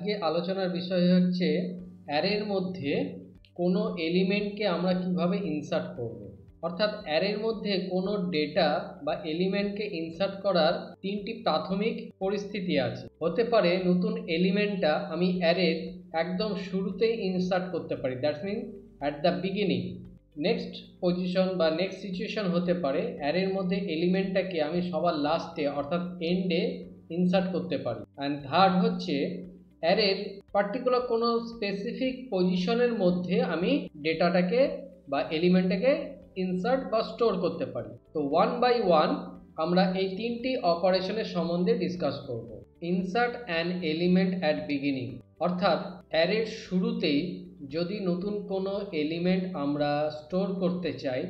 আজকে আলোচনার বিষয় হচ্ছে অ্যারের মধ্যে কোনো এলিমেন্টকে আমরা কিভাবে ইনসার্ট করব। অর্থাৎ অ্যারের মধ্যে কোনো ডেটা বা এলিমেন্টকে ইনসার্ট করার তিনটি প্রাথমিক পরিস্থিতি আছে। হতে পারে নতুন এলিমেন্টটা আমি অ্যারের একদম শুরুতেই ইনসার্ট করতে পারি, that's mean at the beginning. Next position বা নেক্সট সিচুয়েশন হতে পারে অ্যারের মধ্যে এলিমেন্টটাকে আমি সবার লাস্টে অর্থাৎ এন্ডে ইনসার্ট করতে পারি। অ্যান্ড থার্ড হচ্ছে অ্যারের পার্টিকুলার কোনো স্পেসিফিক পজিশনের মধ্যে আমি ডেটাটাকে বা এলিমেন্টটাকে ইনসার্ট বা স্টোর করতে পারি। তো ওয়ান বাই ওয়ান আমরা এই তিনটি অপারেশনের সম্বন্ধে ডিসকাস করব। Insert an element at beginning, অর্থাৎ অ্যারের শুরুতেই যদি নতুন কোনো এলিমেন্ট আমরা স্টোর করতে চাই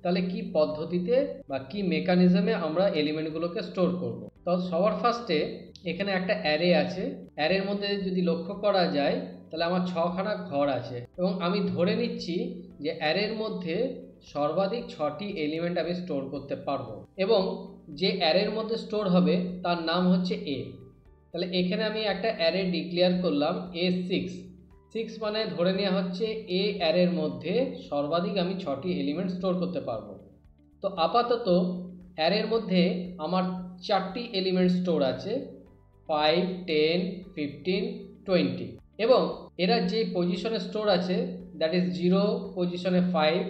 তাহলে কি পদ্ধতিতে বা কি মেকানিজমে আমরা এলিমেন্টগুলোকে স্টোর করব। তো সবার ফার্স্টে এখানে একটা অ্যারে আছে। অ্যারের মধ্যে যদি লক্ষ্য করা যায় তাহলে আমার 6খানা ঘর আছে এবং আমি ধরে নিচ্ছি যে অ্যারের মধ্যে সর্বাধিক 6টি এলিমেন্ট আমি স্টোর করতে পারবো এবং যে অ্যারের মধ্যে স্টোর হবে তার নাম হচ্ছে এ। তাহলে এখানে আমি একটা অ্যারে ডিক্লেয়ার করলাম A6। 6 মানে ধরে নেওয়া হচ্ছে এ অ্যারের মধ্যে সর্বাধিক আমি 6টি এলিমেন্ট স্টোর করতে পারবো। তো আপাতত অ্যারের মধ্যে আমার 4টি এলিমেন্ট স্টোর আছে, 5, 10, 15, 20 এবং এরা যে পজিশনে স্টোর আছে দ্যাট ইজ 0 পজিশনে 5,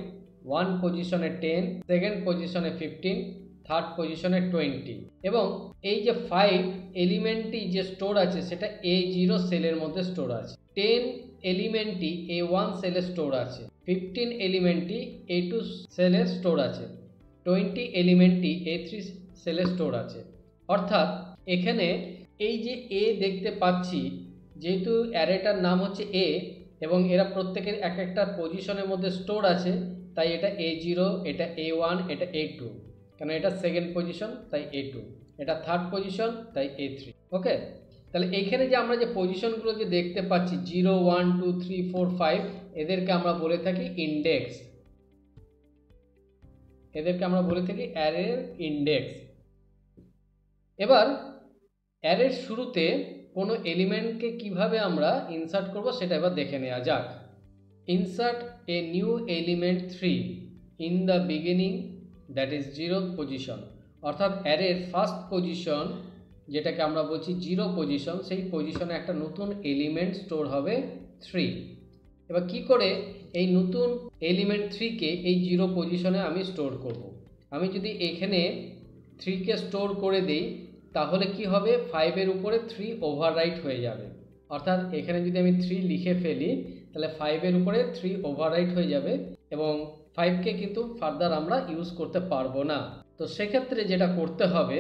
1 পজিশনে 10, সেকেন্ড পজিশনে 15, থার্ড পজিশনে 20 এবং এই যে 5 এলিমেন্টটি যে স্টোর আছে সেটা A0 সেলের মধ্যে স্টোর আছে, 10 এলিমেন্টটি A1 সেলে স্টোর আছে, 15 এলিমেন্টটি A2 সেলে স্টোর আছে, 20 এলিমেন্টটি A3 সেলে স্টোর আছে। অর্থাৎ এখানে এই যে এ দেখতে পাচ্ছি, যেহেতু অ্যারেটার নাম হচ্ছে এ এবং এরা প্রত্যেকের এক একটা পজিশনের মধ্যে স্টোর আছে, তাই এটা A0, এটা A1, এটা A2, কেন এটা সেকেন্ড পজিশন তাই A2, এটা থার্ড পজিশন তাই A3। ওকে, তাহলে এখানে যে আমরা যে পজিশনগুলো যে দেখতে পাচ্ছি 0, 1, 2, 3, 4, 5 এদেরকে আমরা বলে থাকি ইন্ডেক্স। এদেরকে আমরা বলে থাকি অ্যারের ইন্ডেক্স। এবার অ্যারের শুরুতে কোনো এলিমেন্টকে কিভাবে আমরা ইনসার্ট করব সেটা এবার দেখে নেওয়া যাক। Insert a new element 3 in the beginning that is 0th position. অর্থাৎ অ্যারের ফার্স্ট পজিশন যেটাকে আমরা বলছি 0 পজিশন, সেই পজিশনে একটা নতুন এলিমেন্ট স্টোর হবে 3। এবার কি করে এই নতুন এলিমেন্ট 3কে এই 0 পজিশনে আমি স্টোর করব। আমি যদি এখানে 3কে স্টোর করে দিই তাহলে কি হবে, 5-এর উপরে 3 ওভাররাইট হয়ে যাবে। অর্থাৎ এখানে যদি আমি 3 লিখে ফেলি তাহলে 5-এর উপরে 3 ওভাররাইট হয়ে যাবে এবং 5কে কিন্তু ফার্দার আমরা ইউজ করতে পারবো না। তো সেক্ষেত্রে যেটা করতে হবে,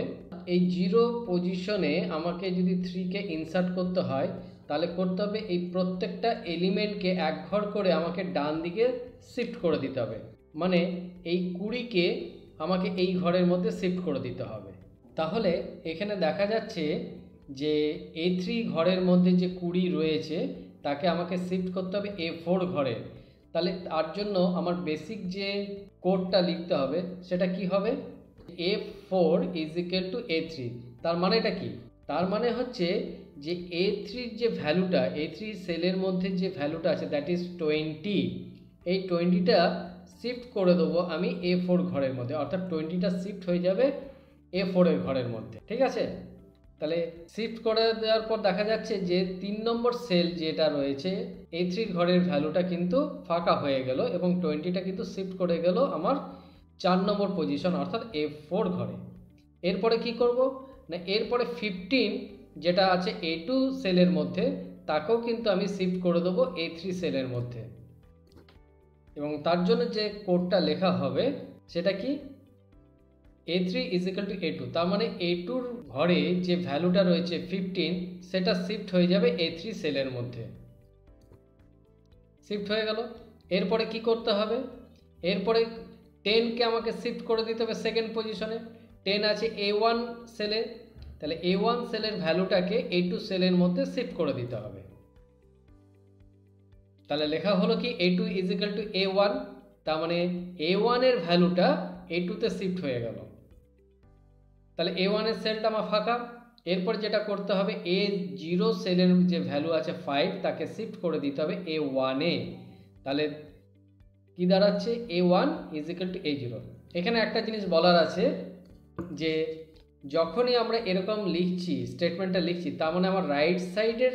এই 0 পজিশনে আমাকে যদি 3কে ইনসার্ট করতে হয় তাহলে করতে হবে এই প্রত্যেকটা এলিমেন্টকে এক ঘর করে আমাকে ডান দিকে শিফট করে দিতে হবে। মানে এই 20কে আমাকে এই ঘরের মধ্যে শিফট করে দিতে হবে। তাহলে এখানে দেখা যাচ্ছে যে A3 ঘরের মধ্যে যে 20 রয়েছে তাকে আমাকে শিফট করতে হবে A4 ঘরে। তাহলে তার জন্য আমার বেসিক যে কোডটা লিখতে হবে সেটা কি হবে, A4 is equal two A3। তার মানেটা কি? তার মানে হচ্ছে যে A3-র যে ভ্যালুটা, A3 সেলের মধ্যে যে ভ্যালুটা আছে দ্যাট ইজ 20, এই 20টা শিফট করে দেবো আমি A4 ঘরের মধ্যে, অর্থাৎ 20টা শিফট হয়ে যাবে A4 এর ঘরের মধ্যে। ঠিক আছে, তাহলে শিফট করে দেওয়ার পর দেখা যাচ্ছে যে 3 নম্বর সেল যেটা রয়েছে A3 ঘরের ভ্যালুটা কিন্তু ফাঁকা হয়ে গেল এবং 20টা কিন্তু শিফট করে গেল আমার 4 নম্বর পজিশন অর্থাৎ A4 ঘরে। এরপরে কি করব না, এরপরে 15 যেটা আছে A2 সেলের মধ্যে তাকেও কিন্তু আমি শিফট করে দেবো A3 সেলের মধ্যে এবং তার জন্য যে কোডটা লেখা হবে সেটা কি, A3 is equal two A2। তার মানে A2-র ঘরে যে ভ্যালুটা রয়েছে 15 সেটা শিফট হয়ে যাবে A3 সেলের মধ্যে, শিফট হয়ে গেল। এরপরে কি করতে হবে, এরপরে 10কে আমাকে শিফট করে দিতে হবে সেকেন্ড পজিশনে। 10 আছে A1 সেলে, তাহলে A1 সেলের ভ্যালুটাকে A2 সেলের মধ্যে শিফট করে দিতে হবে। তাহলে লেখা হলো কি A2 is equal two A1, তার মানে A1 এর ভ্যালুটা A2 তে শিফট হয়ে গেল। তাহলে A1 এর সেলটা আমার ফাঁকা, এরপর যেটা করতে হবে, A0 সেলের যে ভ্যালু আছে 5 তাকে শিফট করে দিতে হবে A1-এ। তাহলে কি দাঁড়াচ্ছে, A1 is equal two A0। এখানে একটা জিনিস বলার আছে যে যখনই আমরা এরকম লিখছি, স্টেটমেন্টটা লিখছি, তার মানে আমার রাইট সাইডের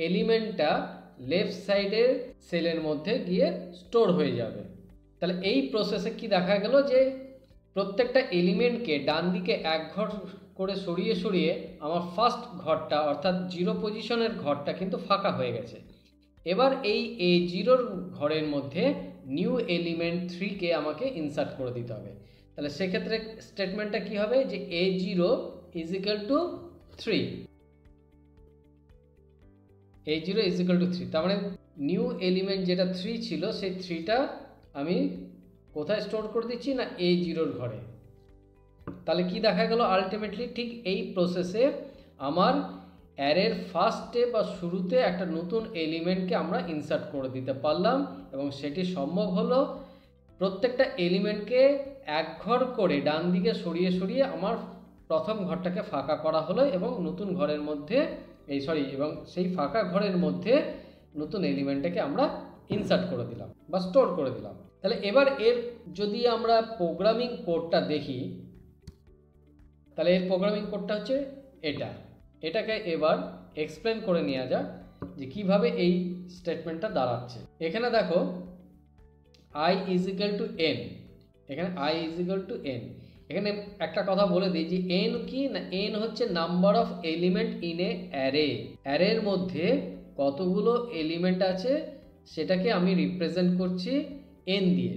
এলিমেন্টটা লেফট সাইডের সেলের মধ্যে গিয়ে স্টোর হয়ে যাবে। তাহলে এই প্রসেসে কি দেখা গেল যে প্রত্যেকটা এলিমেন্টকে ডান দিকে এক ঘর করে সরিয়ে সরিয়ে আমার ফার্স্ট ঘরটা অর্থাৎ 0 পজিশনের ঘরটা কিন্তু ফাঁকা হয়ে গেছে। এবার এই A0 ঘরের মধ্যে নিউ এলিমেন্ট 3কে আমাকে ইনসার্ট করে দিতে হবে। তাহলে সেক্ষেত্রে স্টেটমেন্টটা কি হবে যে A0 is equal two 3, A0 is equal two 3। তার মানে নিউ এলিমেন্ট যেটা 3 ছিল সেই 3টা আমি কোথায় স্টোর করে দিচ্ছি না A0-র ঘরে। তাহলে কি দেখা গেল আলটিমেটলি ঠিক এই প্রসেসে আমার অ্যারের ফার্স্টে বা শুরুতে একটা নতুন এলিমেন্টকে আমরা ইনসার্ট করে দিতে পারলাম এবং সেটি সম্ভব হলো প্রত্যেকটা এলিমেন্টকে এক ঘর করে ডান দিকে সরিয়ে সরিয়ে আমার প্রথম ঘরটাকে ফাঁকা করা হলো এবং নতুন ঘরের মধ্যে এবং সেই ফাঁকা ঘরের মধ্যে নতুন এলিমেন্টটাকে আমরা ইনসার্ট করে দিলাম বা স্টোর করে দিলাম। তাহলে এবার এর যদি আমরা প্রোগ্রামিং কোডটা দেখি, তাহলে এর প্রোগ্রামিং কোডটা হচ্ছে এটাকে এবার এক্সপ্লেন করে নেওয়া যাক যে কিভাবে এই স্টেটমেন্টটা দাঁড়াচ্ছে। এখানে দেখো i is equal two n, এখানে i is equal two n। এখানে একটা কথা বলে দিই যে n কি না, n হচ্ছে number of element in a array. অ্যারের মধ্যে কতগুলো এলিমেন্ট আছে সেটাকে আমি রিপ্রেজেন্ট করছি n দিয়ে।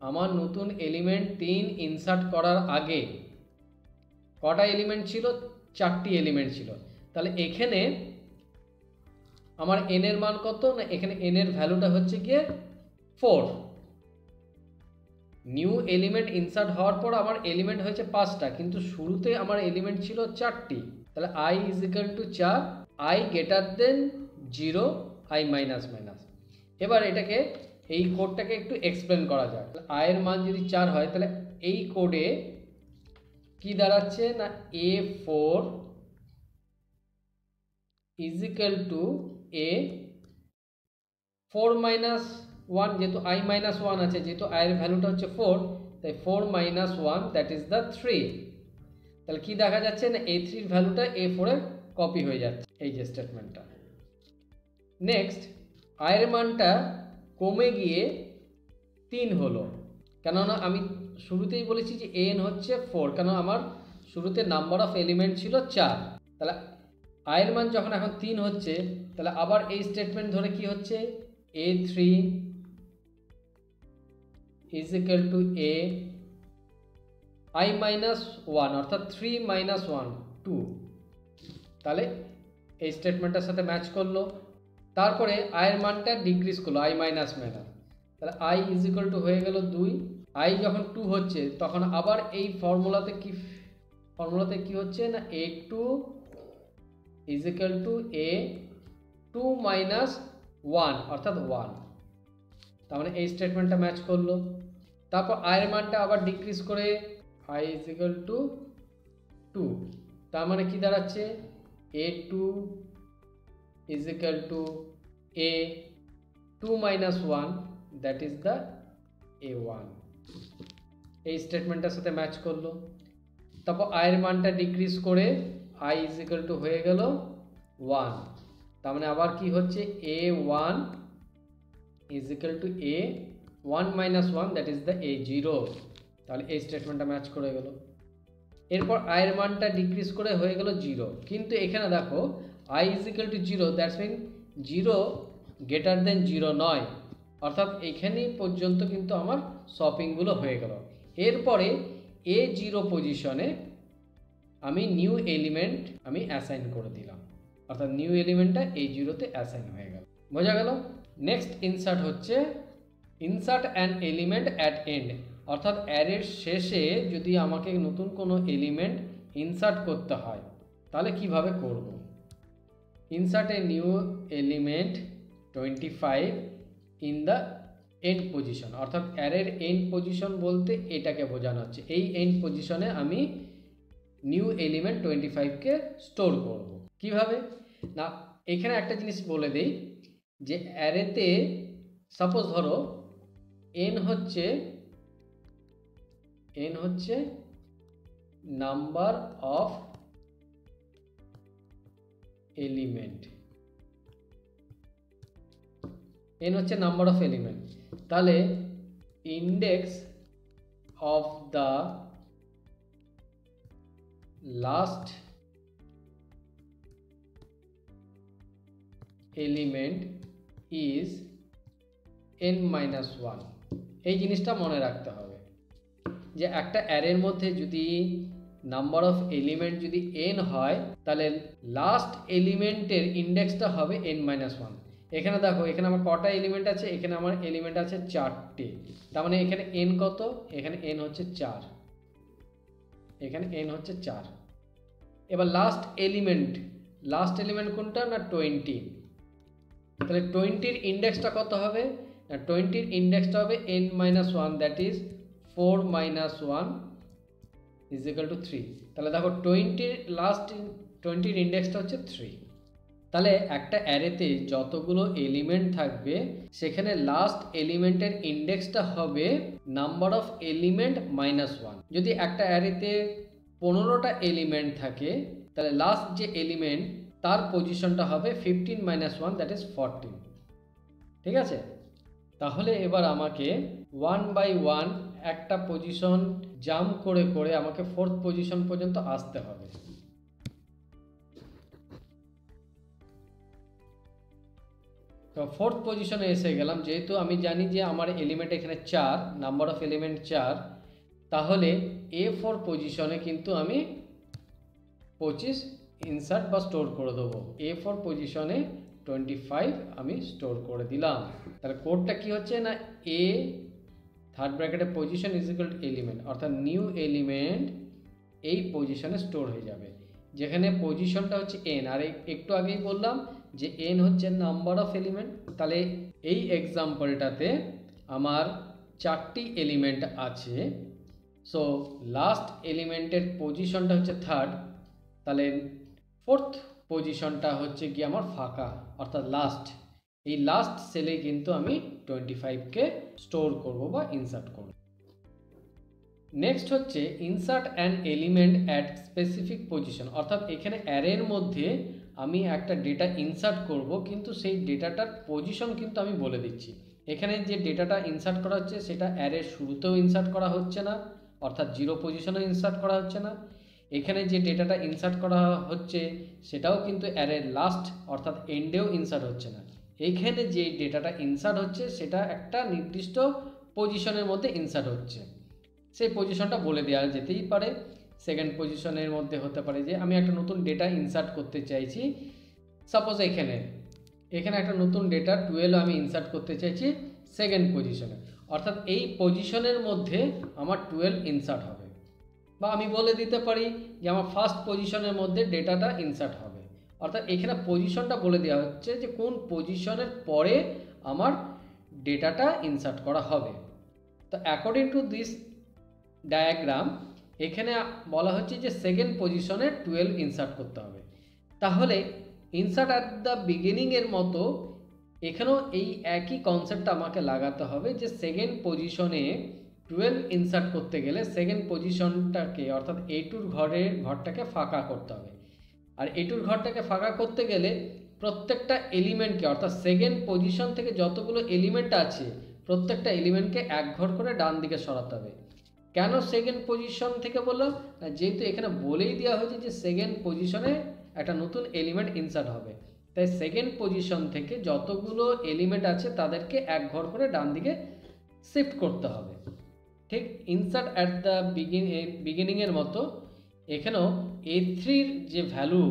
আমার নতুন এলিমেন্ট 3 ইনসার্ট করার আগে কটা এলিমেন্ট ছিল, 4টি এলিমেন্ট ছিল। তাহলে এখানে আমার n এর মান কত না, এখানে n এর ভ্যালুটা হচ্ছে গিয়ে 4। নিউ এলিমেন্ট ইনসার্ট হওয়ার পর আমার এলিমেন্ট হয়েছে 5টা, কিন্তু শুরুতে আমার এলিমেন্ট ছিল 4টি। তাহলে i is equal two 4, i greater than 0, i minus minus. এবার এটাকে এই কোডটাকে একটু এক্সপ্লেন করা যাক। i এর মান যদি 4 হয় তাহলে এই কোডে কি দাঁড়াচ্ছে না A4 is equal two A4 minus 1, যেহেতু i মাইনাস 1 আছে, যেহেতু i এর ভ্যালুটা হচ্ছে 4, তাই 4 মাইনাস 1 দ্যাট ইজ দ্য 3। তাহলে কি দেখা যাচ্ছে না A3 এর ভ্যালুটা A4 এর কপি হয়ে যাচ্ছে, এই যে স্টেটমেন্টটা। নেক্সট i এর মানটা কমে গিয়ে 3 হলো, কেননা আমি শুরুতেই বলেছি যে n হচ্ছে 4, কেন আমার শুরুতে নাম্বার অফ এলিমেন্ট ছিল 4। তাহলে i এর মান যখন এখন 3 হচ্ছে, তাহলে আবার এই স্টেটমেন্ট ধরে কি হচ্ছে A3 is equal two i minus 1 অর্থাৎ 3 মাইনাস 1 2। তাহলে এই স্টেটমেন্টের সাথে ম্যাচ করলো। তারপরে i এর মানটা ডিক্রিজ করলো i মাইনাস মাইনাস, তাহলে i ইজ ইকুয়াল টু হয়ে গেল 2। i যখন 2 হচ্ছে তখন আবার এই ফর্মুলাতে কি হচ্ছে না A2 is equal two A2 minus 1 অর্থাৎ 1। তার মানে এই স্টেটমেন্টটা ম্যাচ করলো। তারপর i এর মানটা আবার ডিক্রিজ করে i ইজ ইকুয়াল টু 2, তার মানে কি দাঁড়াচ্ছে A2 is equal two A2 minus 1 that is the A1। এই স্টেটমেন্টের সাথে ম্যাচ করলো। তারপর i এর মানটা ডিক্রিজ করে i ইজ ইকুয়াল টু হয়ে গেল 1, তার মানে আবার কি হচ্ছে A1 is equal two A1 minus 1 that is the A0। তাহলে এই স্টেটমেন্টটা ম্যাচ করে গেল। এরপর i এর মানটা ডিক্রিজ করে হয়ে গেল 0, কিন্তু এখানে দেখো i is equal to 0 that's mean 0 greater than 0 নয়, অর্থাৎ এখানেই পর্যন্ত কিন্তু আমার শপিংগুলো হয়ে গেল। এরপরে A0 পজিশনে আমি নিউ এলিমেন্ট আমি অ্যাসাইন করে দিলাম, অর্থাৎ নিউ এলিমেন্টটা A0-তে অ্যাসাইন হয়ে গেল। বোঝা গেল? নেক্সট ইনসার্ট হচ্ছে insert an element at and, অর্থাৎ অ্যারের শেষে যদি আমাকে নতুন কোনো এলিমেন্ট ইনসার্ট করতে হয় তাহলে কিভাবে করব। Insert a new element 25 in the end position, অর্থাৎ অ্যারের এন্ড পজিশন বলতে এটাকে বোঝানো হচ্ছে। এই এন্ড পজিশনে আমি নিউ এলিমেন্ট 25কে স্টোর করব। কিভাবে না, এখানে একটা জিনিস বলে দেই যে অ্যারেতে সাপোজ ধরো n হচ্ছে নাম্বার অফ এলিমেন্ট, n হচ্ছে নাম্বার অফ এলিমেন্ট, তাহলে index of the last element is n-1। এই জিনিসটা মনে রাখতে হবে যে একটা অ্যারের মধ্যে যদি নাম্বার অফ এলিমেন্ট যদি n হয় তাহলে লাস্ট এলিমেন্টের ইন্ডেক্সটা হবে n-1। এখানে দেখো এখানে আমার কটা এলিমেন্ট আছে, এখানে আমার এলিমেন্ট আছে 4টে, তার মানে এখানে n কত, এখানে n হচ্ছে 4, এখানে n হচ্ছে 4। এবার লাস্ট এলিমেন্ট কোনটা না 20, তাহলে 20-র ইন্ডেক্সটা কত হবে না 20-র ইন্ডেক্সটা হবে n-1, that is 4 - 1 is equal two 3। তাহলে দেখো 20-র ইন্ডেক্সটা হচ্ছে 3। তাহলে একটা অ্যারেতে যতগুলো এলিমেন্ট থাকবে সেখানে লাস্ট এলিমেন্টের ইন্ডেক্সটা হবে নাম্বার অফ এলিমেন্ট -1। যদি একটা অ্যারেতে 15টা এলিমেন্ট থাকে তাহলে লাস্ট যে এলিমেন্ট তার পজিশনটা হবে 15 - 1, দ্যাট ইজ 14। ঠিক আছে, তাহলে এবার আমাকে 1 বাই 1 একটা পজিশন জাম্প করে করে আমাকে 4th পজিশন পর্যন্ত আসতে হবে। তো 4th পজিশনে এসে গেলাম, যেহেতু আমি জানি যে আমার এলিমেন্ট এখানে 4, নাম্বার অফ এলিমেন্ট 4, তাহলে A4 পজিশনে কিন্তু আমি 25 ইনসার্ট বা স্টোর করে দেবো। A4 পজিশনে 25 আমি স্টোর করে দিলাম। তাহলে কোডটা কি হচ্ছে না A থার্ড ব্র্যাকেটে position is equal to element, অর্থাৎ নিউ এলিমেন্ট এই পজিশনে স্টোর হয়ে যাবে, যেখানে পজিশনটা হচ্ছে n। আর একটু আগেই বললাম যে n হচ্ছে নাম্বার অফ এলিমেন্ট। তাহলে এই এক্সাম্পলটাতে আমার 4টি এলিমেন্ট আছে, সো লাস্ট এলিমেন্টের পজিশনটা হচ্ছে 3rd, তাহলে 4th পজিশনটা হচ্ছে কি আমার ফাঁকা, অর্থাৎ লাস্ট। এই লাস্ট সেলে কিন্তু আমি 25কে স্টোর করব বা ইনসার্ট করব। নেক্সট হচ্ছে insert an element at specific position, অর্থাৎ এখানে অ্যারের মধ্যে আমি একটা ডেটা ইনসার্ট করব, কিন্তু সেই ডেটাটার পজিশন কিন্তু আমি বলে দিচ্ছি। এখানে যে ডেটাটা ইনসার্ট করা হচ্ছে সেটা অ্যারের শুরুতেও ইনসার্ট করা হচ্ছে না, অর্থাৎ 0 পজিশনেও ইনসার্ট করা হচ্ছে না। এখানে যে ডেটাটা ইনসার্ট করা হচ্ছে সেটাও কিন্তু অ্যারের লাস্ট অর্থাৎ এন্ডেও ইনসার্ট হচ্ছে না। এইখানে যে ডেটাটা ইনসার্ট হচ্ছে সেটা একটা নির্দিষ্ট পজিশনের মধ্যে ইনসার্ট হচ্ছে, সেই পজিশনটা বলে দেওয়া যেতেই পারে। সেকেন্ড পজিশনের মধ্যে হতে পারে যে আমি একটা নতুন ডেটা ইনসার্ট করতে চাইছি, সাপোজ এখানে একটা নতুন ডেটা 12 আমি ইনসার্ট করতে চাইছি সেকেন্ড পজিশনে, অর্থাৎ এই পজিশনের মধ্যে আমার 12 ইনসার্ট হবে। বা আমি বলে দিতে পারি যে আমার ফার্স্ট পজিশনের মধ্যে ডেটাটা ইনসার্ট হবে, অর্থাৎ এখানে পজিশনটা বলে দেওয়া হচ্ছে যে কোন পজিশনের পরে আমার ডেটাটা ইনসার্ট করা হবে। তো অ্যাকর্ডিং টু দিস ডায়াগ্রাম এখানে বলা হচ্ছে যে সেকেন্ড পজিশনে 12 ইনসার্ট করতে হবে। তাহলে ইনসার্ট অ্যাট দ্য বিগিনিংয়ের মতো এখানেও এই একই কনসেপ্টটা আমাকে লাগাতে হবে যে সেকেন্ড পজিশনে 12 ইনসার্ট করতে গেলে সেকেন্ড পজিশনটাকে অর্থাৎ A2-র ঘরটাকে ফাঁকা করতে হবে। আর A2-র ঘরটাকে ফাঁকা করতে গেলে প্রত্যেকটা এলিমেন্টকে অর্থাৎ সেকেন্ড পজিশন থেকে যতগুলো এলিমেন্ট আছে প্রত্যেকটা এলিমেন্টকে এক ঘর করে ডান দিকে সরাতে হবে। কেন সেকেন্ড পজিশন থেকে বললাম না, যেহেতু এখানে বলেই দেওয়া হয়েছে যে সেকেন্ড পজিশনে একটা নতুন এলিমেন্ট ইনসার্ট হবে, তাই সেকেন্ড পজিশন থেকে যতগুলো এলিমেন্ট আছে তাদেরকে এক ঘর করে ডান দিকে শিফট করতে হবে। ঠিক ইনসার্ট অ্যাট দ্য বিগিনিংয়ের মতো এখানেও A3-র যে ভ্যালু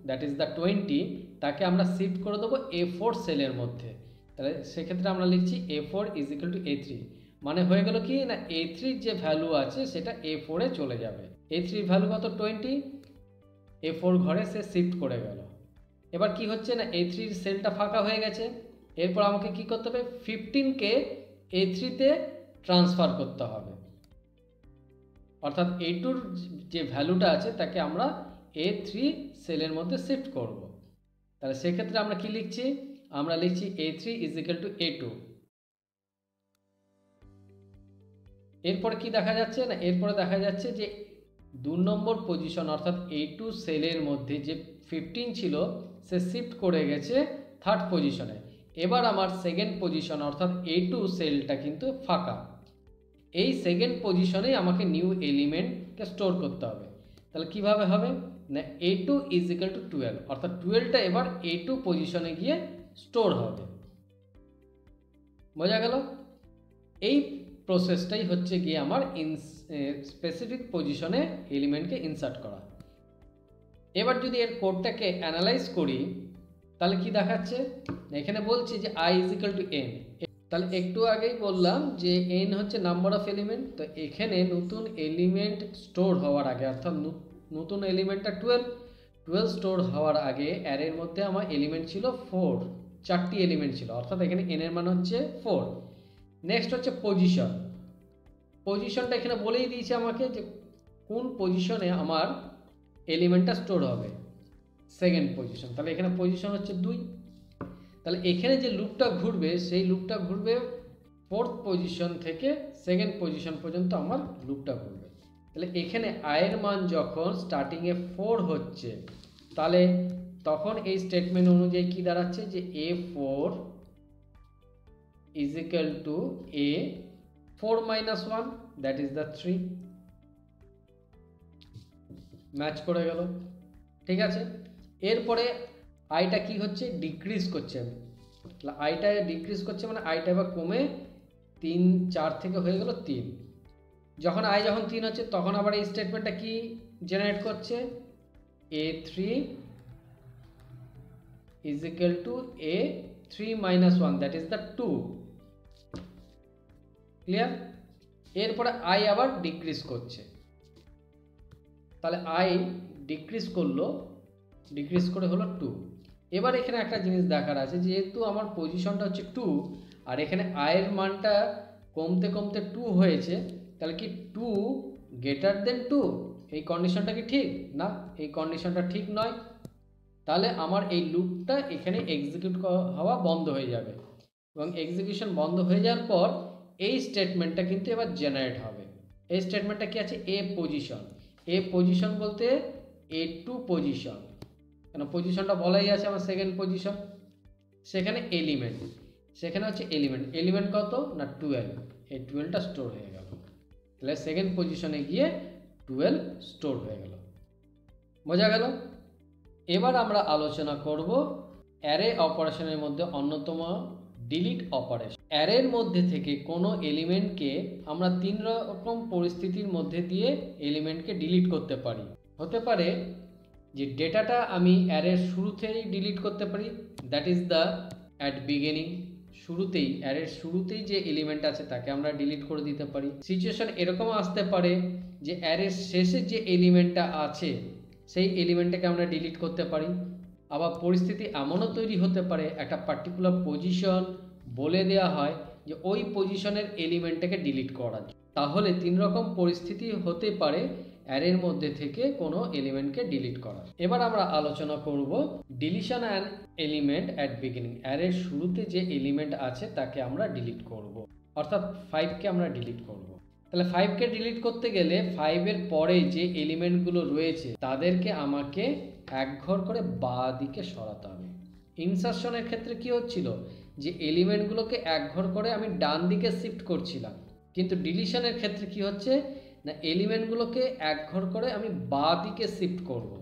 দ্যাট ইজ দ্য 20 তাকে আমরা শিফট করে দেবো A4 সেলের মধ্যে। তাহলে সেক্ষেত্রে আমরা লিখছি A4 is equal two A3, মানে হয়ে গেল কি না A3-র যে ভ্যালু আছে সেটা A4-এ চলে যাবে। A3-র ভ্যালু কত 20, A4 ঘরে সে শিফট করে গেল। এবার কি হচ্ছে না A3-র সেলটা ফাঁকা হয়ে গেছে, এরপর আমাকে কি করতে হবে 15কে A3-তে ট্রান্সফার করতে হবে। অর্থাৎ A2 যে ভ্যালুটা আছে তাকে আমরা A3 সেলের মধ্যে শিফট করব। তাহলে সেক্ষেত্রে আমরা কি লিখছি, আমরা লিখছি A3 is equal two A2। এরপরে কি দেখা যাচ্ছে না, এরপরে দেখা যাচ্ছে যে 2 নম্বর পজিশন অর্থাৎ A2 সেলের মধ্যে যে 15 ছিল সে শিফট করে গেছে 3rd পজিশনে। এবার আমার 2nd পজিশন অর্থাৎ A2 সেলটা কিন্তু ফাঁকা। এই 2nd পজিশনে আমাকে নিউ এলিমেন্টকে স্টোর করতে হবে। তাহলে কিভাবে হবে না, A2 ইজ ইকুয়াল টু 12 অর্থাৎ 12টা এবার A2 পজিশনে গিয়ে স্টোর হবে। বোঝা গেল? এই প্রসেসটাই হচ্ছে গিয়ে আমার স্পেসিফিক পজিশনে এলিমেন্টকে ইনসার্ট করা। এবার যদি এর কোডটাকে অ্যানালাইজ করি তাহলে কি দেখাচ্ছে, এখানে বলছি যে i is equal two n। তাহলে একটু আগেই বললাম যে n হচ্ছে নাম্বার অফ এলিমেন্ট। তো এখানে নতুন এলিমেন্ট স্টোর হওয়ার আগে অর্থাৎ নতুন এলিমেন্টটা 12 স্টোর হওয়ার আগে অ্যারের মধ্যে আমার এলিমেন্ট ছিল 4, 4টি এলিমেন্ট ছিল, অর্থাৎ এখানে n এর মান হচ্ছে 4। নেক্সট হচ্ছে পজিশনটা এখানে বলেই দিয়েছে আমাকে যে কোন পজিশনে আমার এলিমেন্টটা স্টোর হবে, 2nd পজিশন। তাহলে এখানে পজিশন হচ্ছে 2। তাহলে এখানে যে লুপটা ঘুরবে সেই লুপটা ঘুরবে 4th পজিশন থেকে 2nd পজিশন পর্যন্ত আমার লুপটা ঘুরবে। তাহলে এখানে i এর মান যখন স্টার্টিংয়ে 4 হচ্ছে তাহলে তখন এই স্টেটমেন্ট অনুযায়ী কি দাঁড়াচ্ছে যে A4 is equal to A4 minus 1 that is the 3। Match করে গেল, ঠিক আছে। এরপরে আইটা কি হচ্ছে, ডিক্রিজ করছে। আইটা ডিক্রিজ করছে মানে আইটা এবার কমে 3, 4 থেকে হয়ে গেল 3। যখন আই যখন 3 হচ্ছে তখন আবার এই স্টেটমেন্টটা কি জেনারেট করছে, A3 is equal to A3 minus 1 that is the 2। Clear? এরপরে আই আবার ডিক্রিজ করছে, তাহলে আই ডিক্রিজ করে হলো 2। এবার এখানে একটা জিনিস দেখার আছে, যেহেতু আমার পজিশনটা হচ্ছে 2 আর এখানে আয়ের মানটা কমতে কমতে 2 হয়েছে, তাহলে কি 2 গ্রেটার দেন 2? এই কন্ডিশনটা কি ঠিক না? এই কন্ডিশনটা ঠিক নয়। তাহলে আমার এই লুপটা এখানে এক্সিকিউট হওয়া বন্ধ হয়ে যাবে এবং এক্সিকিউশন বন্ধ হয়ে যাওয়ার পর এই স্টেটমেন্টটা কিন্তু এবার জেনারেট হবে। এই স্টেটমেন্টটা কি আছে, এ পজিশন বলতে A2 পজিশন, কেন পজিশনটা বলাই আছে আমার 2nd পজিশন। সেখানে সেখানে হচ্ছে এলিমেন্ট কত না 12, এই 12টা স্টোর হয়ে গেল। তাহলে 2nd পজিশনে গিয়ে 12 স্টোর হয়ে গেল। বোঝা গেল? এবার আমরা আলোচনা করব অ্যারে অপারেশনের মধ্যে অন্যতম ডিলিট অপারেশন। অ্যারের মধ্যে থেকে কোনো এলিমেন্টকে আমরা 3 রকম পরিস্থিতির মধ্যে দিয়ে এলিমেন্টকে ডিলিট করতে পারি। হতে পারে যে ডেটাটা আমি অ্যারের শুরুতেই ডিলিট করতে পারি, that is the at beginning. অ্যারের শুরুতেই যে এলিমেন্ট আছে তাকে আমরা ডিলিট করে দিতে পারি। সিচুয়েশন এরকম আসতে পারে যে অ্যারের শেষে যে এলিমেন্টটা আছে সেই এলিমেন্টটাকে আমরা ডিলিট করতে পারি। আবার পরিস্থিতি এমনও তৈরি হতে পারে একটা পার্টিকুলার পজিশন বলে দেওয়া হয় যে ওই পজিশনের এলিমেন্টটাকে ডিলিট করার। তাহলে 3 রকম পরিস্থিতি হতে পারে অ্যারের মধ্যে থেকে কোনো এলিমেন্টকে ডিলিট করার। এবার আমরা আলোচনা করব deletion an element at beginning. অ্যারের শুরুতে যে এলিমেন্ট আছে তাকে আমরা ডিলিট করব, অর্থাৎ 5কে আমরা ডিলিট করব। তাহলে 5কে ডিলিট করতে গেলে 5-এর পরে যে এলিমেন্টগুলো রয়েছে তাদেরকে আমাকে এক ঘর করে বাঁ দিকে সরাতে হবে। ইনসারশনের ক্ষেত্রে কি হচ্ছিল যে এলিমেন্টগুলোকে এক ঘর করে আমি ডান দিকে শিফট করছিলাম, কিন্তু ডিলিশনের ক্ষেত্রে কি হচ্ছে না এলিমেন্টগুলোকে এক ঘর করে আমি বাঁ দিকে শিফট করব।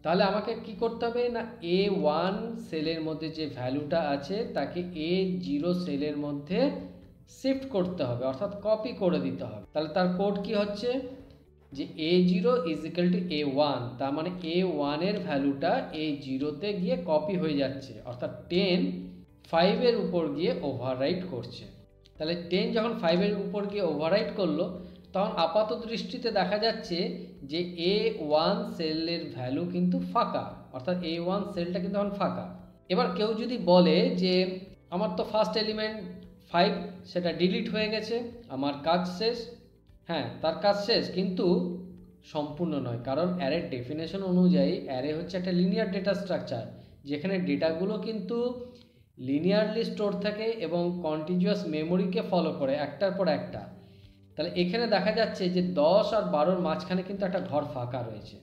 তাহলে আমাকে কি করতে হবে না A1 সেলের মধ্যে যে ভ্যালুটা আছে তাকে A0 সেলের মধ্যে শিফট করতে হবে, অর্থাৎ কপি করে দিতে হবে। তাহলে তার কোড কি হচ্ছে যে A0 is equal two A1, তার মানে A1 এর ভ্যালুটা A0-তে গিয়ে কপি হয়ে যাচ্ছে, অর্থাৎ 10 5-এর উপর গিয়ে ওভাররাইট করছে। তাহলে 10 যখন 5-এর উপর গিয়ে ওভাররাইট করলো তখন আপাত দৃষ্টিতে দেখা যাচ্ছে যে A1 সেলের ভ্যালু কিন্তু ফাঁকা, অর্থাৎ A1 সেলটা কিন্তু এখন ফাঁকা। এবার কেউ যদি বলে যে আমার তো ফার্স্ট এলিমেন্ট 5 সেটা ডিলিট হয়ে গেছে, আমার কাজ শেষ, হ্যাঁ, তার কাজ শেষ, কিন্তু সম্পূর্ণ নয়। কারণ অ্যারের ডেফিনেশন অনুযায়ী অ্যারে হচ্ছে একটা লিনিয়ার ডেটা স্ট্রাকচার, যেখানে ডেটাগুলো কিন্তু লিনিয়ারলি স্টোর থাকে এবং কন্টিনিউয়াস মেমোরিকে ফলো করে একটার পর একটা। তাহলে এখানে দেখা যাচ্ছে যে 10 আর 12-র মাঝখানে কিন্তু একটা ঘর ফাঁকা রয়েছে।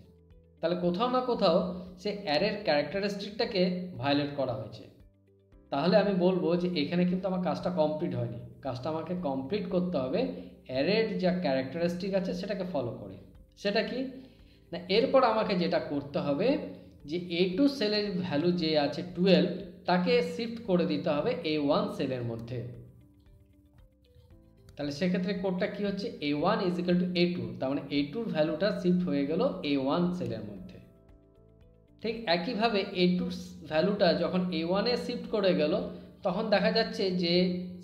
তাহলে কোথাও না কোথাও সে অ্যারের ক্যারেক্টারিস্টিকটাকে ভায়োলেট করা হয়েছে। তাহলে আমি বলবো যে এখানে কিন্তু আমার কাজটা কমপ্লিট হয়নি। কাজটা আমাকে কমপ্লিট করতে হবে অ্যারের যা ক্যারেক্টারিস্টিক আছে সেটাকে ফলো করে। সেটা কি না, এরপর আমাকে যেটা করতে হবে যে A2 সেলের ভ্যালু যে আছে 12, তাকে শিফট করে দিতে হবে A1 সেলের মধ্যে। তাহলে সেক্ষেত্রে কোডটা কি হচ্ছে, A1 = A2, তার মানে A2-র ভ্যালুটা শিফট হয়ে গেল A1 সেলের মধ্যে। ঠিক একইভাবে A2-র ভ্যালুটা যখন A1-এ শিফট করে গেল, তখন দেখা যাচ্ছে যে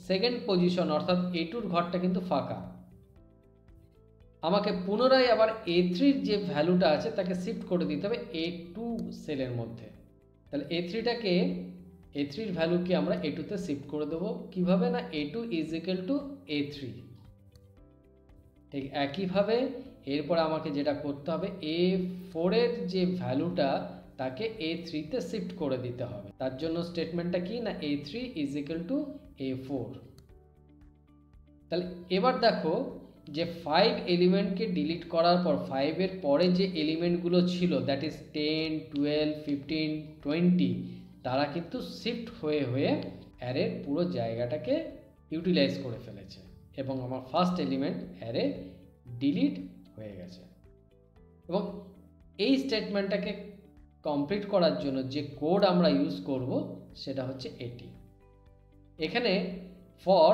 সেকেন্ড পজিশন অর্থাৎ A2-র ঘরটা কিন্তু ফাঁকা। আমাকে পুনরায় আবার A3-র যে ভ্যালুটা আছে তাকে শিফট করে দিতে হবে A2 সেলের মধ্যে। তাহলে A3-র ভ্যালুকে আমরা A2-তে শিফট করে দেবো। কীভাবে না, A2 = A3। ঠিক একইভাবে এরপর আমাকে যেটা করতে হবে A4-এর যে ভ্যালুটা তাকে A3-তে শিফট করে দিতে হবে। তার জন্য স্টেটমেন্টটা কি না, A3 = A4। তাহলে এবার দেখো যে 5 এলিমেন্টকে ডিলিট করার পর 5-এর পরে যে এলিমেন্টগুলো ছিল, দ্যাট ইজ 10, 12, 15, 20, তারা কিন্তু শিফট হয়ে অ্যারের পুরো জায়গাটাকে ইউটিলাইজ করে ফেলেছে এবং আমার ফার্স্ট এলিমেন্ট অ্যারে ডিলিট হয়ে গেছে। এবং এই স্টেটমেন্টটাকে কমপ্লিট করার জন্য যে কোড আমরা ইউজ করব সেটা হচ্ছে এটি। এখানে ফর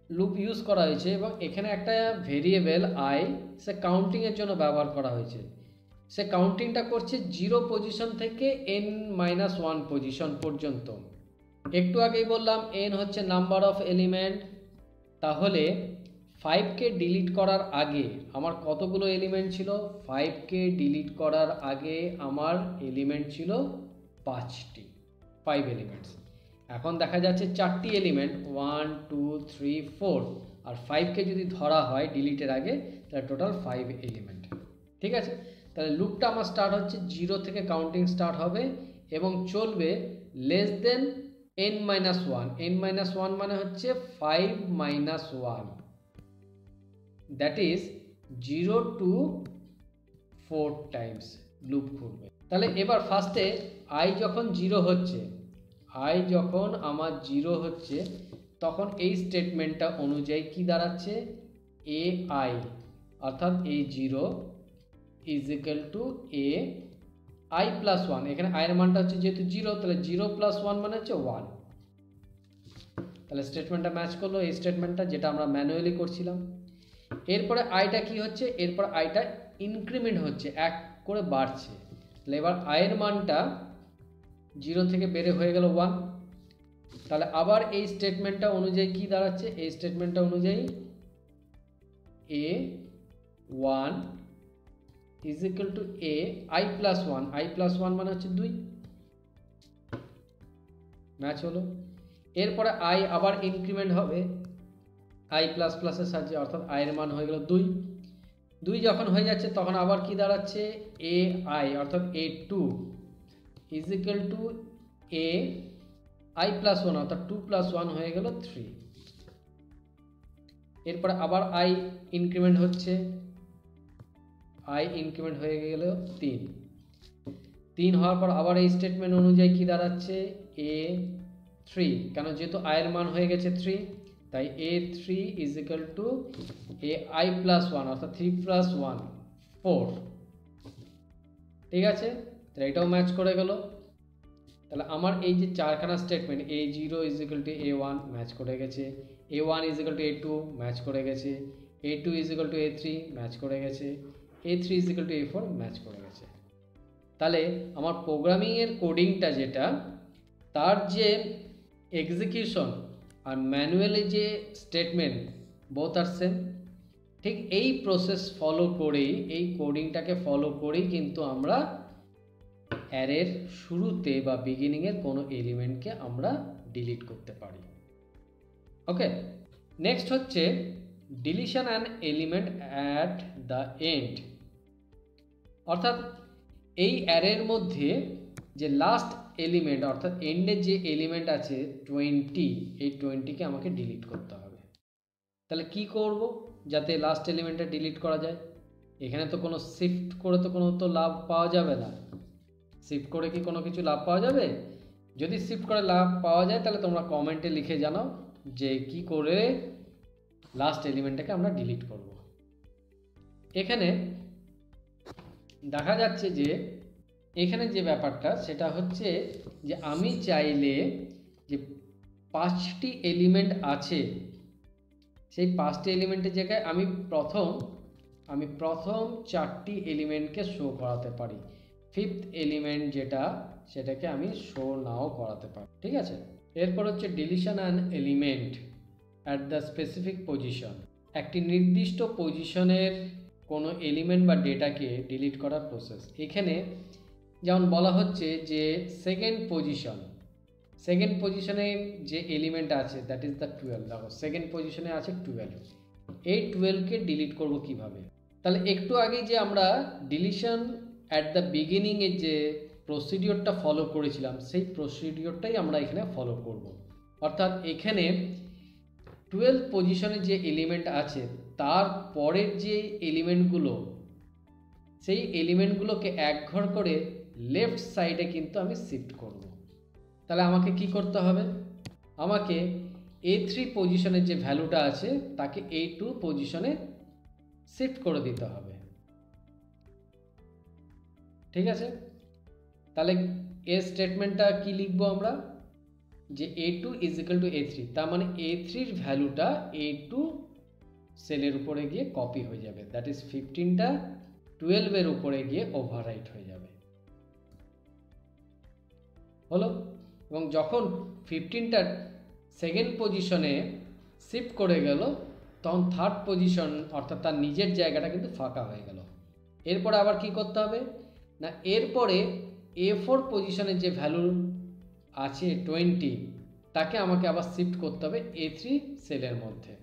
লুপ ইউজ করা হয়েছে এবং এখানে একটা ভেরিয়েবল আই সে কাউন্টিংয়ের জন্য ব্যবহার করা হয়েছে। সে কাউন্টিংটা করছে 0 পজিশন থেকে n-1 পজিশন পর্যন্ত। একটু আগেই বললাম n হচ্ছে নাম্বার অফ এলিমেন্ট। তাহলে 5কে ডিলিট করার আগে আমার কতগুলো এলিমেন্ট ছিল? 5কে ডিলিট করার আগে আমার এলিমেন্ট ছিল 5টি, 5 এলিমেন্টস। এখন দেখা যাচ্ছে 4টি এলিমেন্ট, 1, 2, 3, 4, আর 5কে যদি ধরা হয় ডিলিটের আগে, তাহলে টোটাল 5 এলিমেন্ট। ঠিক আছে, তাহলে লুপটা আমার স্টার্ট হচ্ছে 0 থেকে কাউন্টিং স্টার্ট হবে এবং চলবে লেস দেন n-1। n-1 মানে হচ্ছে 5 - 1, that is 0 to 4 Times loop ঘুরবে। তাহলে এবার ফার্স্টে আই যখন 0 হচ্ছে, তখন এই স্টেটমেন্টটা অনুযায়ী কি দাঁড়াচ্ছে, AI অর্থাৎ A0 = AI+1। এখানে আয়ের মানটা হচ্ছে যেহেতু 0, তাহলে 0 + 1 মানে হচ্ছে 1। তাহলে স্টেটমেন্টটা ম্যাচ করলো এই স্টেটমেন্টটা, যেটা আমরা ম্যানুয়ালি করছিলাম। এরপরে আইটা কি হচ্ছে, এরপর আইটা ইনক্রিমেন্ট হচ্ছে, 1 করে বাড়ছে। তাহলে এবার আয়ের মানটা 0 থেকে বেড়ে হয়ে গেল 1। তাহলে আবার এই স্টেটমেন্টটা অনুযায়ী কি দাঁড়াচ্ছে, এই স্টেটমেন্টটা অনুযায়ী A1 = AI+1। I+1 মানে হচ্ছে 2, ম্যাচ হলো। এরপরে আই আবার ইনক্রিমেন্ট হবে i++ এর সাহায্যে, অর্থাৎ আয়ের মান হয়ে গেল 2। 2 যখন হয়ে যাচ্ছে তখন আবার কি দাঁড়াচ্ছে, AI অর্থাৎ A2 = AI+1 অর্থাৎ 2 + 1 হয়ে গেল 3। এরপরে আবার আই ইনক্রিমেন্ট হচ্ছে, আই ইনক্রিমেন্ট হয়ে গেল 3। 3 হওয়ার পর আবার এই স্টেটমেন্ট অনুযায়ী কি দাঁড়াচ্ছে, A3, কেন যেহেতু আয়ের মান হয়ে গেছে 3, তাই A3 = AI+1 অর্থাৎ 3 + 1 4। ঠিক আছে, তাহলে এটাও ম্যাচ করে গেল। তাহলে আমার এই যে 4খানা স্টেটমেন্ট, A0 = A1 ম্যাচ করে গেছে, A1 = A2 ম্যাচ করে গেছে, A2 = A3 ম্যাচ করে গেছে, A3 = A4 ম্যাচ করে গেছে। তাহলে আমার প্রোগ্রামিংয়ের কোডিংটা যেটা, তার যে এক্সিকিউশন আর ম্যানুয়ালি যে স্টেটমেন্ট, বোথ আর সেম। ঠিক এই প্রসেস ফলো করেই, এই কোডিংটাকে ফলো করেই কিন্তু আমরা অ্যারের শুরুতে বা বিগিনিংয়ের কোনো এলিমেন্টকে আমরা ডিলিট করতে পারি। ওকে, নেক্সট হচ্ছে deletion an element at the end, অর্থাৎ এই অ্যারের মধ্যে যে লাস্ট এলিমেন্ট অর্থাৎ এন্ডের যে এলিমেন্ট আছে 20, এই 20কে আমাকে ডিলিট করতে হবে। তাহলে কি করব যাতে লাস্ট এলিমেন্টটা ডিলিট করা যায়? এখানে তো কোনো শিফট করে তো কোনো তো লাভ পাওয়া যাবে না। শিফট করে কি কোনো কিছু লাভ পাওয়া যাবে? যদি শিফট করে লাভ পাওয়া যায় তাহলে তোমরা কমেন্টে লিখে জানাও যে কি করে লাস্ট এলিমেন্টটাকে আমরা ডিলিট করব। এখানে দেখা যাচ্ছে যে এখানে যে ব্যাপারটা সেটা হচ্ছে যে আমি চাইলে যে 5টি এলিমেন্ট আছে, সেই 5টি এলিমেন্টের জায়গায় আমি প্রথম 4টি এলিমেন্টকে শো করাতে পারি। 5th এলিমেন্ট যেটা সেটাকে আমি শো নাও করাতে পারি। ঠিক আছে, এরপর হচ্ছে deletion an element at the specific position. একটি নির্দিষ্ট পজিশনের কোনো এলিমেন্ট বা ডেটাকে ডিলিট করার প্রসেস। এখানে যেমন বলা হচ্ছে যে সেকেন্ড পজিশনে যে এলিমেন্ট আছে দ্যাট ইজ দ্য 12। দেখো সেকেন্ড পজিশনে আছে 12, এই 12কে ডিলিট করব কিভাবে? তাহলে একটু আগে যে আমরা ডিলিশন অ্যাট দ্য বিগিনিংয়ের যে প্রসিডিওরটা ফলো করেছিলাম সেই প্রসিডিওরটাই আমরা এখানে ফলো করব। অর্থাৎ এখানে 12 পজিশনে যে এলিমেন্ট আছে তার পরের যে এলিমেন্টগুলো, সেই এলিমেন্টগুলোকে এক ঘর করে লেফট সাইডে কিন্তু আমি শিফট করব। তাহলে আমাকে কি করতে হবে? আমাকে A3 পজিশনের যে ভ্যালুটা আছে তাকে A2 পজিশনে শিফট করে দিতে হবে। ঠিক আছে, তাহলে এই স্টেটমেন্টটা কি লিখবো আমরা? যে A2 is equal two A3, তার মানে A3-র ভ্যালুটা A2 সেলের উপরে গিয়ে কপি হয়ে যাবে, দ্যাট ইজ 15টা 12-এর উপরে গিয়ে ওভাররাইট হয়ে যাবে। হলো, এবং যখন 15টা সেকেন্ড পজিশনে শিফট করে গেল তখন থার্ড পজিশন অর্থাৎ তার নিজের জায়গাটা কিন্তু ফাঁকা হয়ে গেল। এরপরে আবার কি করতে হবে না, এরপরে A4 পজিশনের যে ভ্যালু আছে 20 তাকে আমাকে আবার শিফট করতে হবে A3 সেলের মধ্যে।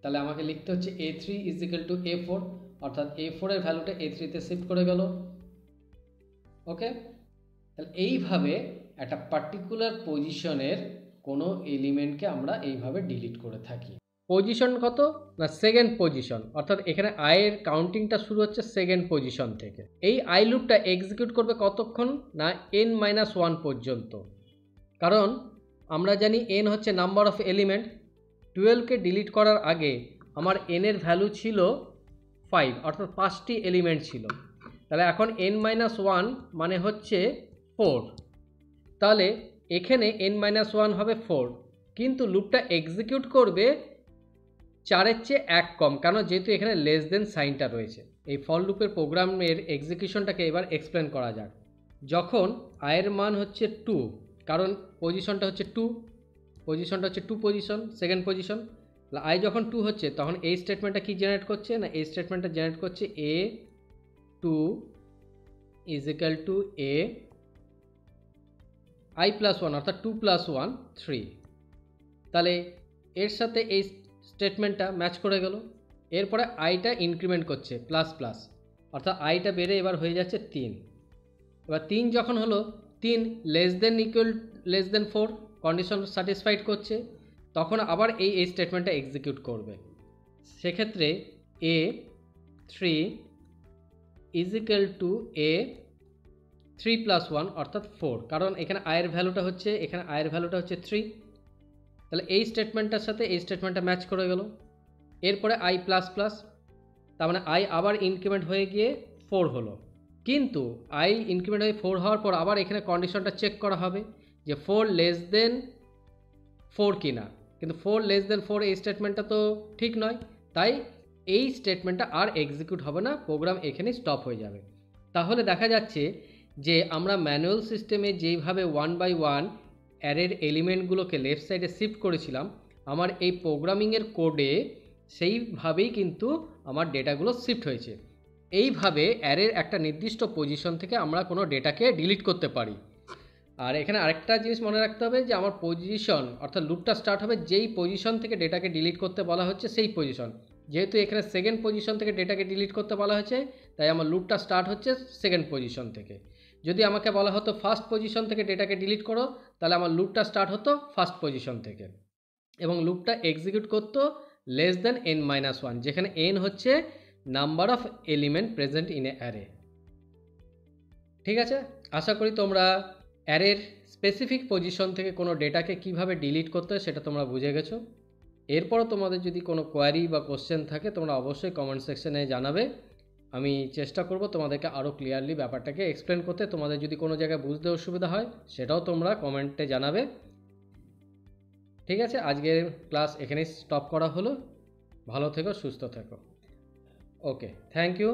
তাহলে আমাকে লিখতে হচ্ছে A3 is equal two A4, অর্থাৎ A4 এর ভ্যালুটা A3-তে শিফট করে গেল। ওকে, তাহলে এইভাবে একটা পার্টিকুলার পজিশনের কোনো এলিমেন্টকে আমরা এইভাবে ডিলিট করে থাকি। পজিশন কত না সেকেন্ড পজিশন, অর্থাৎ এখানে আয়ের কাউন্টিংটা শুরু হচ্ছে সেকেন্ড পজিশন থেকে। এই আই লুপটা এক্সিকিউট করবে কতক্ষণ না n-1 পর্যন্ত, কারণ আমরা জানি n হচ্ছে নাম্বার অফ এলিমেন্ট। 12কে ডিলিট করার আগে আমার n এর ভ্যালু ছিল 5, অর্থাৎ 5টি এলিমেন্ট ছিল। তাহলে এখন n-1 মানে হচ্ছে 4, তাহলে এখানে n-1 হবে 4, কিন্তু লুপটা এক্সিকিউট করবে 4-এর চেয়ে 1 কম, কারণ যেহেতু এখানে লেস দেন সাইনটা রয়েছে। এই ফর লুপের প্রোগ্রামের এক্সিকিউশনটাকে এবার এক্সপ্লেন করা যাক। যখন আয়ের মান হচ্ছে 2, কারণ পজিশনটা হচ্ছে 2 পজিশন সেকেন্ড পজিশন, আই যখন 2 হচ্ছে তখন এই স্টেটমেন্টটা কি জেনারেট করছে না, এই স্টেটমেন্টটা জেনারেট করছে A2 is equal two i+1, অর্থাৎ 2 + 1 3। তাহলে এর সাথে এই স্টেটমেন্টটা ম্যাচ করে গেল। এরপরে আইটা ইনক্রিমেন্ট করছে প্লাস, অর্থাৎ আইটা বেড়ে এবার হয়ে যাচ্ছে 3। এবার 3 যখন হলো 3 লেস দেন 4 কন্ডিশন স্যাটিসফাইড করছে, তখন আবার এই স্টেটমেন্টটা এক্সিকিউট করবে। সেক্ষেত্রে A3 is equal two A3 + 1 অর্থাৎ 4, কারণ এখানে আয়ের ভ্যালুটা হচ্ছে 3। তাহলে এই স্টেটমেন্টটার সাথে এই স্টেটমেন্টটা ম্যাচ করে গেল। এরপরে i++, তার মানে i আবার ইনক্রিমেন্ট হয়ে গিয়ে 4 হলো, কিন্তু i ইনক্রিমেন্ট হয়ে 4 হওয়ার পর আবার এখানে কন্ডিশনটা চেক করা হবে যে 4 লেস দেন 4 কিনা, কিন্তু 4 লেস দেন 4 এই স্টেটমেন্টটা তো ঠিক নয়, তাই এই স্টেটমেন্টটা আর এক্সিকিউট হবে না, প্রোগ্রাম এখানে স্টপ হয়ে যাবে। তাহলে দেখা যাচ্ছে যে আমরা ম্যানুয়াল সিস্টেমে যেইভাবে 1 বাই 1 অ্যারের এলিমেন্টগুলোকে লেফট সাইডে শিফট করেছিলাম, আমার এই প্রোগ্রামিংয়ের কোডে সেইভাবেই কিন্তু আমার ডেটাগুলো শিফট হয়েছে। এইভাবে অ্যারের একটা নির্দিষ্ট পজিশন থেকে আমরা কোনো ডেটাকে ডিলিট করতে পারি। আর এখানে আরেকটা জিনিস মনে রাখতে হবে যে আমার পজিশন অর্থাৎ লুপটা স্টার্ট হবে যেই পজিশন থেকে ডেটাকে ডিলিট করতে বলা হচ্ছে সেই পজিশন। যেহেতু এখানে সেকেন্ড পজিশন থেকে ডেটাকে ডিলিট করতে বলা হয়েছে, তাই আমার লুপটা স্টার্ট হচ্ছে সেকেন্ড পজিশন থেকে। যদি আমাকে বলা হতো ফার্স্ট পজিশন থেকে ডেটাকে ডিলিট করো, তাহলে আমার লুপটা স্টার্ট হতো ফার্স্ট পজিশন থেকে এবং লুপটা এক্সিকিউট করতো লেস দেন n-1, যেখানে n হচ্ছে number of element present in a array. ঠিক আছে, আশা করি তোমরা অ্যারের স্পেসিফিক পজিশন থেকে কোনো ডেটাকে কিভাবে ডিলিট করতে হয় সেটা তোমরা বুঝে গেছো। এরপরও তোমাদের যদি কোনো কোয়ারি বা কোশ্চেন থাকে তোমরা অবশ্যই কমেন্ট সেকশনে জানাবে। আমি চেষ্টা করব তোমাদেরকে আরও ক্লিয়ারলি ব্যাপারটাকে এক্সপ্লেন করতে। তোমাদের যদি কোনো জায়গায় বুঝতে অসুবিধা হয় সেটাও তোমরা কমেন্টে জানাবে। ঠিক আছে, আজকের ক্লাস এখানেই স্টপ করা হলো। ভালো থেকো, সুস্থ থেকো। ওকে, থ্যাংক ইউ।